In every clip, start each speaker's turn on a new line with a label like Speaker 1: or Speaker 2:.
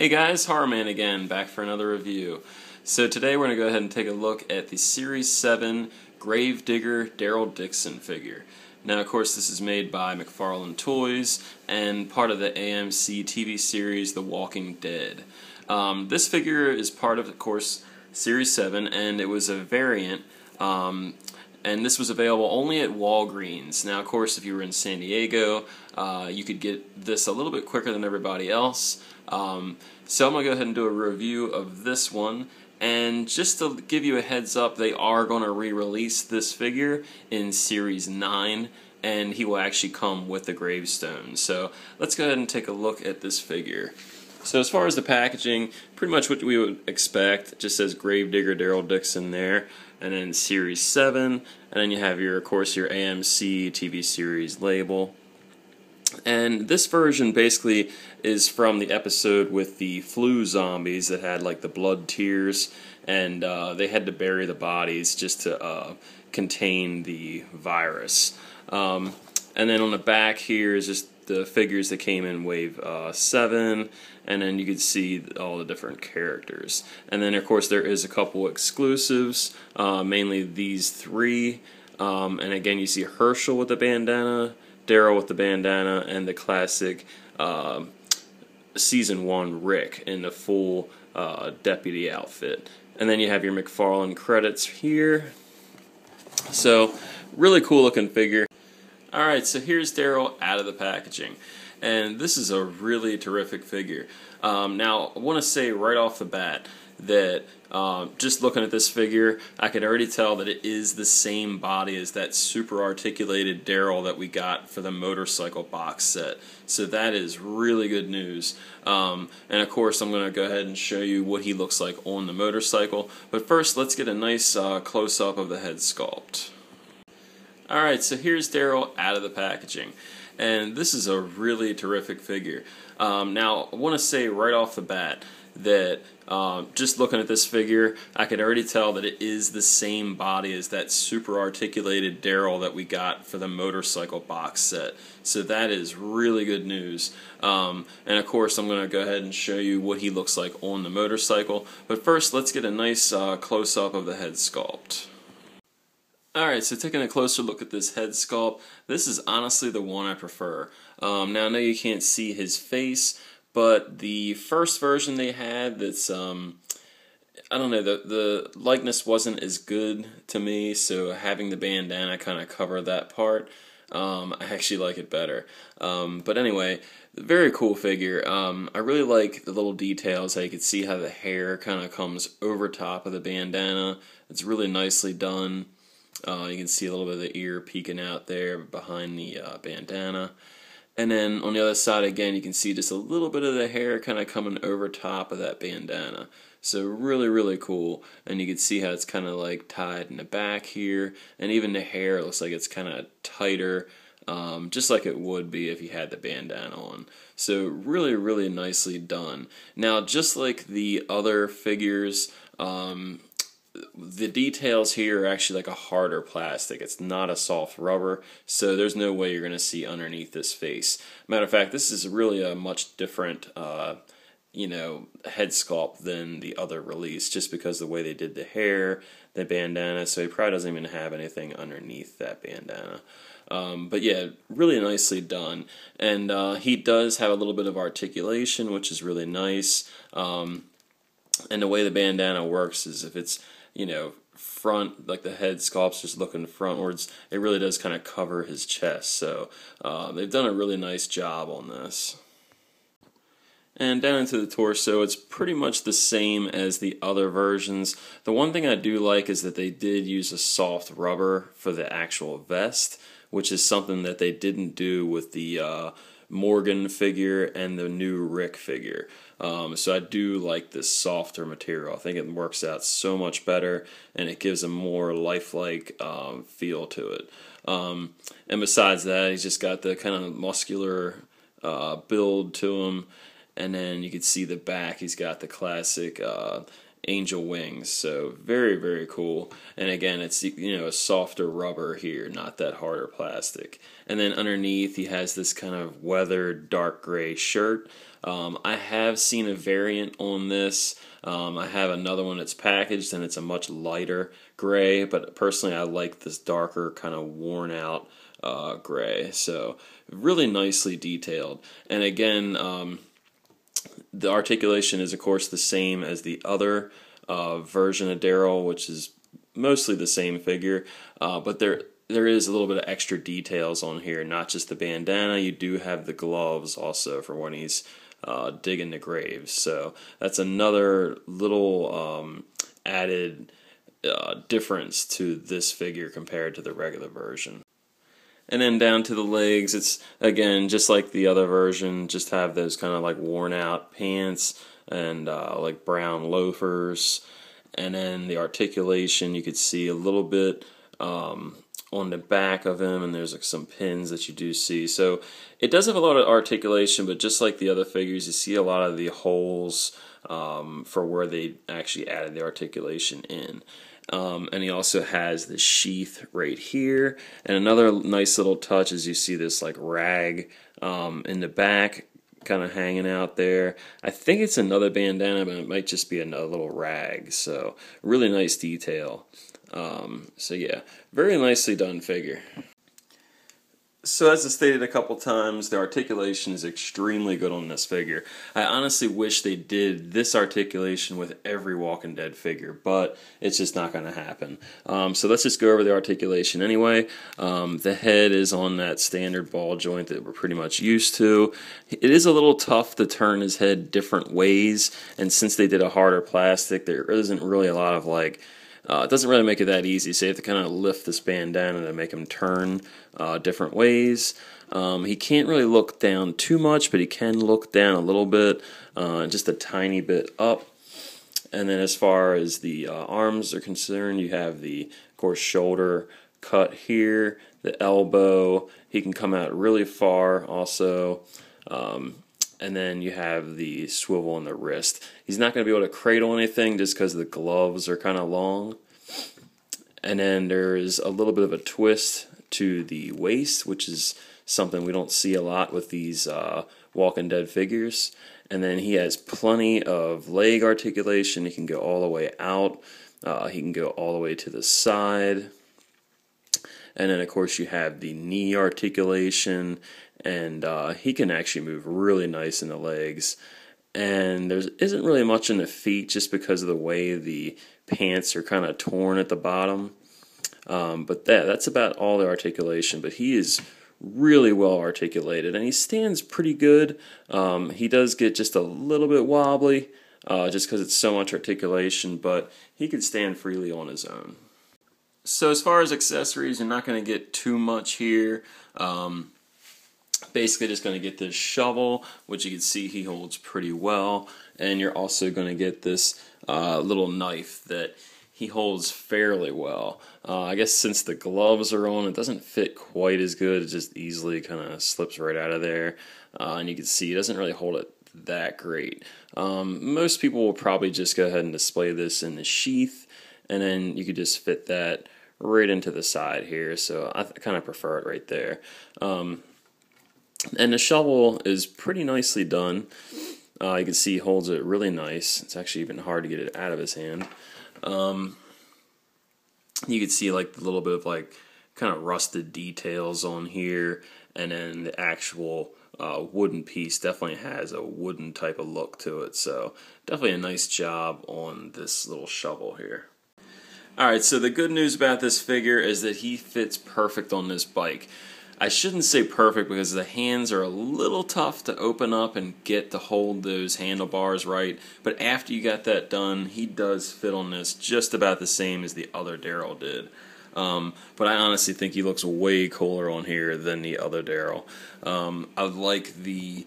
Speaker 1: Hey guys, Horrorman again, back for another review. So today we're going to go ahead and take a look at the Series 7 Gravedigger Daryl Dixon figure. Now of course this is made by McFarlane Toys and part of the AMC TV series The Walking Dead. This figure is part of course Series 7 and it was a variant and this was available only at Walgreens. Now of course if you were in San Diego you could get this a little bit quicker than everybody else. So I'm going to go ahead and do a review of this one, and just to give you a heads up, they are going to re-release this figure in Series 9, and he will actually come with the gravestone. So let's go ahead and take a look at this figure. So as far as the packaging, pretty much what we would expect. It just says Gravedigger Daryl Dixon there, and then Series 7, and then you have your, of course, your AMC TV series label. And this version basically is from the episode with the flu zombies that had like the blood tears, and they had to bury the bodies just to contain the virus. And then on the back here is just the figures that came in Wave 7, and then you can see all the different characters. And then of course there is a couple exclusives, mainly these three. And again you see Herschel with the bandana, Daryl with the bandana, and the classic Season 1 Rick in the full deputy outfit. And then you have your McFarlane credits here. So, really cool looking figure. Alright, so here's Daryl out of the packaging. And this is a really terrific figure. Now, I want to say right off the bat that just looking at this figure, I could already tell that it is the same body as that super articulated Daryl that we got for the motorcycle box set. So that is really good news. And of course I'm going to go ahead and show you what he looks like on the motorcycle. But first let's get a nice close-up of the head sculpt. Alright, so here's Daryl out of the packaging. And this is a really terrific figure. Now I want to say right off the bat that just looking at this figure, I could already tell that it is the same body as that super articulated Daryl that we got for the motorcycle box set. So that is really good news. And of course I'm going to go ahead and show you what he looks like on the motorcycle. But first let's get a nice close-up of the head sculpt. Alright, so taking a closer look at this head sculpt, this is honestly the one I prefer. Now I know you can't see his face, but the first version they had that's, I don't know, the likeness wasn't as good to me, so having the bandana kind of cover that part, I actually like it better. But anyway, very cool figure. I really like the little details, how you can see how the hair kind of comes over top of the bandana. It's really nicely done. You can see a little bit of the ear peeking out there behind the bandana. And then on the other side again you can see just a little bit of the hair kind of coming over top of that bandana. So really cool, and you can see how it's kind of like tied in the back here, and even the hair looks like it's kind of tighter, just like it would be if you had the bandana on. So really nicely done. Now just like the other figures, the details here are actually like a harder plastic. It's not a soft rubber, so there's no way you're going to see underneath this face. Matter of fact, this is really a much different you know, head sculpt than the other release, just because of the way they did the hair, the bandana, so he probably doesn't even have anything underneath that bandana. But yeah, really nicely done. And he does have a little bit of articulation, which is really nice. And the way the bandana works is if it's, you know, front, like the head sculpt's just looking frontwards, it really does kind of cover his chest. So they've done a really nice job on this. And down into the torso, it's pretty much the same as the other versions. The one thing I do like is that they did use a soft rubber for the actual vest, which is something that they didn't do with the Morgan figure and the new Rick figure. So I do like this softer material. I think it works out so much better, and it gives a more lifelike feel to it. And besides that, he's just got the kind of muscular build to him. And then you can see the back, he's got the classic angel wings. So very, very cool. And again, it's, you know, a softer rubber here, not that harder plastic. And then underneath he has this kind of weathered dark gray shirt. I have seen a variant on this. I have another one that's packaged and it's a much lighter gray, but personally I like this darker kind of worn out gray. So really nicely detailed. And again, the articulation is of course the same as the other version of Daryl, which is mostly the same figure, but there is a little bit of extra details on here, not just the bandana. You do have the gloves also for when he's digging the graves. So that's another little added difference to this figure compared to the regular version. And then down to the legs, it's again just like the other version, just have those kind of like worn out pants and like brown loafers. And then the articulation, you could see a little bit on the back of him, and there's like some pins that you do see. So it does have a lot of articulation, but just like the other figures, you see a lot of the holes for where they actually added the articulation in. And he also has the sheath right here. And another nice little touch is you see this like rag in the back kind of hanging out there. I think it's another bandana, but it might just be another little rag. So really nice detail. So yeah, very nicely done figure. So as I stated a couple times, the articulation is extremely good on this figure. I honestly wish they did this articulation with every Walking Dead figure, but it's just not going to happen. So let's just go over the articulation anyway. The head is on that standard ball joint that we're pretty much used to. It is a little tough to turn his head different ways, and since they did a harder plastic, there isn't really a lot of like it doesn't really make it that easy, so you have to kind of lift this bandana to make him turn different ways. He can't really look down too much, but he can look down a little bit, just a tiny bit up. And then as far as the arms are concerned, you have the, of course, shoulder cut here, the elbow. He can come out really far also. And then you have the swivel on the wrist. He's not going to be able to cradle anything just because the gloves are kind of long. And then there's a little bit of a twist to the waist, which is something we don't see a lot with these Walking Dead figures. And then he has plenty of leg articulation. He can go all the way out. He can go all the way to the side. And then, of course, you have the knee articulation, and he can actually move really nice in the legs. And there isn't really much in the feet just because of the way the pants are kind of torn at the bottom. But that's about all the articulation. But he is really well articulated, and he stands pretty good. He does get just a little bit wobbly just because it's so much articulation, but he can stand freely on his own. So as far as accessories, you're not going to get too much here. Basically just going to get this shovel, which you can see he holds pretty well, and you're also going to get this little knife that he holds fairly well. I guess since the gloves are on, it doesn't fit quite as good. It just easily kind of slips right out of there, and you can see he doesn't really hold it that great. Most people will probably just go ahead and display this in the sheath, and then you could just fit that right into the side here, so I kind of prefer it right there. And the shovel is pretty nicely done. You can see he holds it really nice. It's actually even hard to get it out of his hand. You can see like a little bit of like kind of rusted details on here, and then the actual wooden piece definitely has a wooden type of look to it, so definitely a nice job on this little shovel here. Alright, so the good news about this figure is that he fits perfect on this bike. I shouldn't say perfect because the hands are a little tough to open up and get to hold those handlebars right, but after you got that done, he does fit on this just about the same as the other Daryl did. But I honestly think he looks way cooler on here than the other Daryl. I like the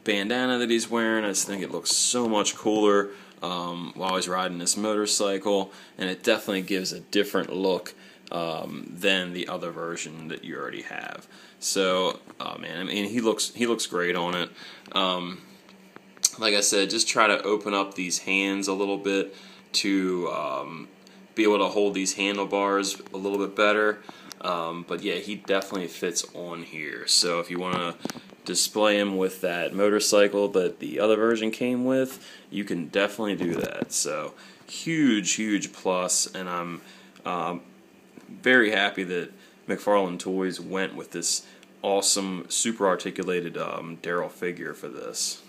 Speaker 1: bandana that he's wearing. I just think it looks so much cooler while he's riding this motorcycle, and it definitely gives a different look than the other version that you already have. So, man, I mean, he looks great on it. like I said, just try to open up these hands a little bit to be able to hold these handlebars a little bit better. But yeah, he definitely fits on here. So if you want to display him with that motorcycle that the other version came with, you can definitely do that. So huge plus, and I'm very happy that McFarlane Toys went with this awesome, super articulated Daryl figure for this.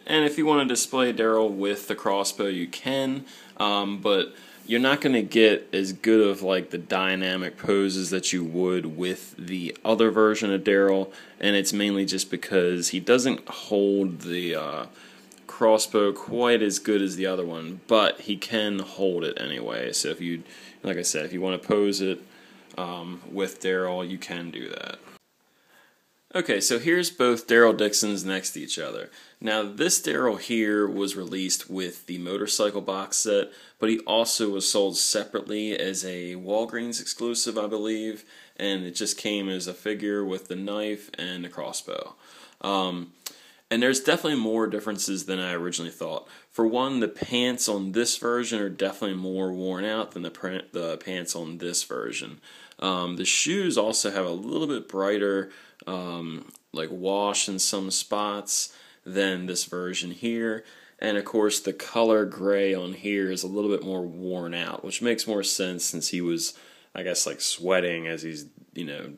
Speaker 1: And if you want to display Daryl with the crossbow, you can, but you're not going to get as good of like the dynamic poses that you would with the other version of Daryl, and it's mainly just because he doesn't hold the crossbow quite as good as the other one, but he can hold it anyway. So if you, like I said, if you want to pose it with Daryl, you can do that. Okay, so here's both Daryl Dixons next to each other. Now, this Daryl here was released with the motorcycle box set, but he also was sold separately as a Walgreens exclusive, I believe, and it just came as a figure with the knife and the crossbow. And there's definitely more differences than I originally thought. For one, the pants on this version are definitely more worn out than the pants on this version. The shoes also have a little bit brighter like wash in some spots than this version here, and of course the color gray on here is a little bit more worn out, which makes more sense since he was, I guess, like sweating as he's, you know,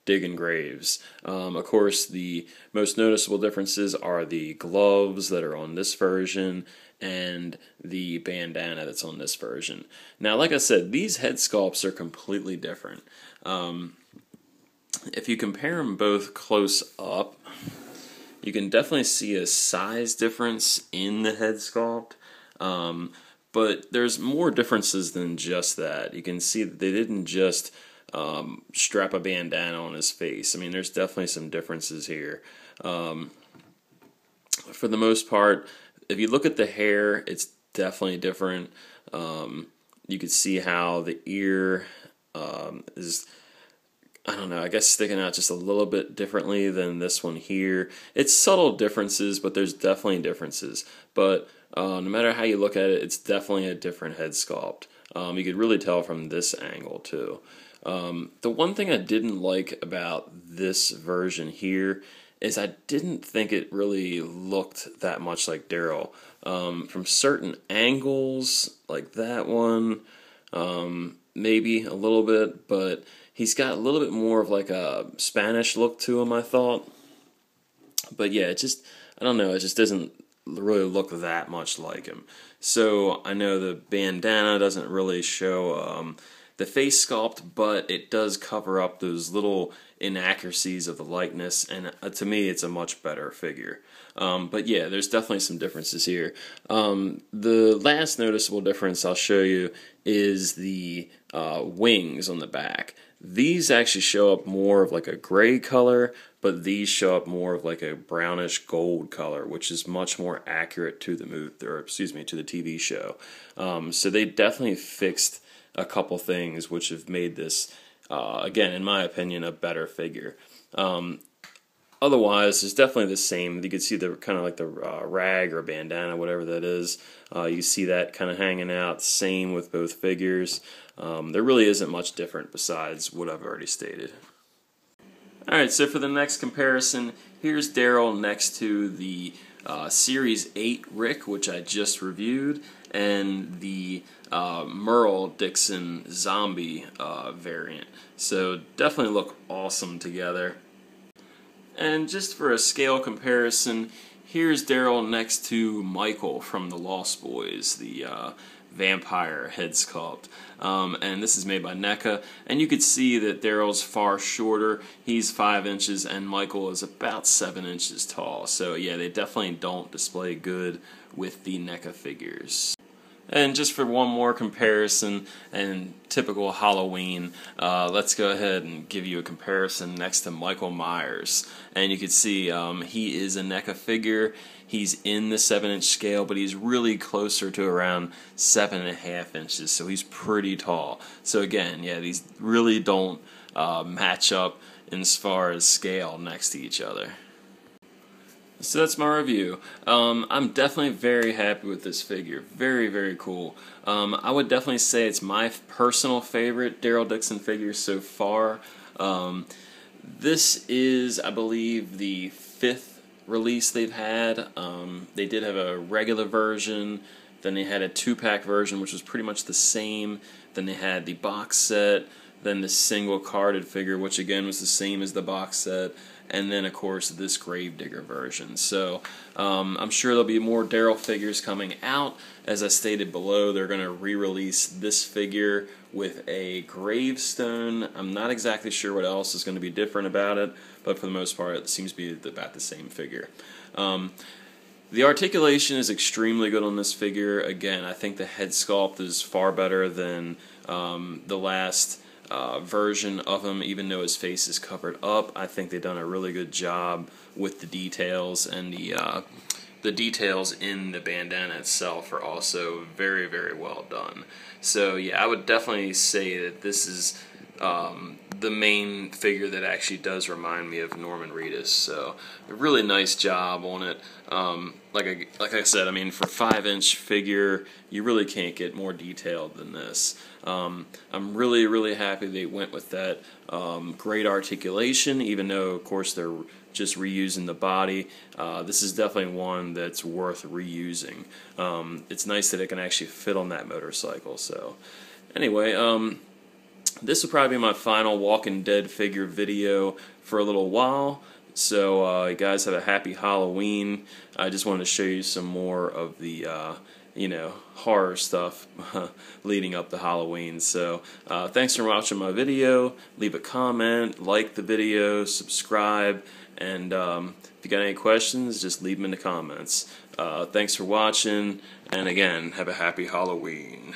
Speaker 1: digging graves. Of course, the most noticeable differences are the gloves that are on this version and the bandana that's on this version. Now, like I said, these head sculpts are completely different. If you compare them both close up, you can definitely see a size difference in the head sculpt, but there's more differences than just that. You can see that they didn't just strap a bandana on his face. I mean, there's definitely some differences here. For the most part, if you look at the hair, it's definitely different. You can see how the ear is, I don't know, I guess sticking out just a little bit differently than this one here. It's subtle differences, but there's definitely differences. But no matter how you look at it, it's definitely a different head sculpt. You could really tell from this angle too. The one thing I didn't like about this version here is I didn't think it really looked that much like Daryl. From certain angles, like that one, maybe a little bit, but he's got a little bit more of like a Spanish look to him, I thought. But yeah, it just, I don't know, it just doesn't really look that much like him. So I know the bandana doesn't really show the face sculpt, but it does cover up those little inaccuracies of the likeness, and to me it's a much better figure. But yeah, there's definitely some differences here. The last noticeable difference I'll show you is the wings on the back. These actually show up more of like a gray color, but these show up more of like a brownish gold color, which is much more accurate to the to the TV show. So they definitely fixed a couple things which have made this, again, in my opinion, a better figure. Otherwise, it's definitely the same. You can see the kind of like the rag or bandana, whatever that is. You see that kind of hanging out. Same with both figures. There really isn't much different besides what I've already stated. Alright, so for the next comparison, here's Daryl next to the Series 8 Rick, which I just reviewed, and the Merle Dixon Zombie variant. So definitely look awesome together. And just for a scale comparison, here's Daryl next to Michael from the Lost Boys, the vampire head sculpt. And this is made by NECA, and you could see that Daryl's far shorter. He's 5 inches and Michael is about 7 inches tall. So yeah, they definitely don't display good with the NECA figures. And just for one more comparison, and typical Halloween, let's go ahead and give you a comparison next to Michael Myers. And you can see he is a NECA figure. He's in the 7-inch scale, but he's really closer to around 7.5 inches, so he's pretty tall. So again, yeah, these really don't match up as far as scale next to each other. So that's my review. I'm definitely very happy with this figure. Very, very cool. I would definitely say it's my personal favorite Daryl Dixon figure so far. This is, I believe, the 5th release they've had. They did have a regular version, then they had a 2-pack version, which was pretty much the same. Then they had the box set, then the single carded figure, which again was the same as the box set, and then of course this Gravedigger version. So I'm sure there'll be more Daryl figures coming out. As I stated below, they're going to re-release this figure with a gravestone. I'm not exactly sure what else is going to be different about it, but for the most part it seems to be about the same figure. The articulation is extremely good on this figure. Again, I think the head sculpt is far better than the last version of him, even though his face is covered up. I think they've done a really good job with the details, and the details in the bandana itself are also very, very well done. So yeah, I would definitely say that this is the main figure that actually does remind me of Norman Reedus. So a really nice job on it. Like I said, I mean, for a 5-inch figure, you really can't get more detailed than this. I'm really, really happy they went with that. Great articulation, even though, of course, they're just reusing the body. This is definitely one that's worth reusing. It's nice that it can actually fit on that motorcycle. So anyway, this will probably be my final Walking Dead figure video for a little while. So you guys have a happy Halloween. I just wanted to show you some more of the horror stuff leading up to Halloween. So thanks for watching my video. Leave a comment, like the video, subscribe, and if you got any questions, just leave them in the comments. Thanks for watching, and again, have a happy Halloween.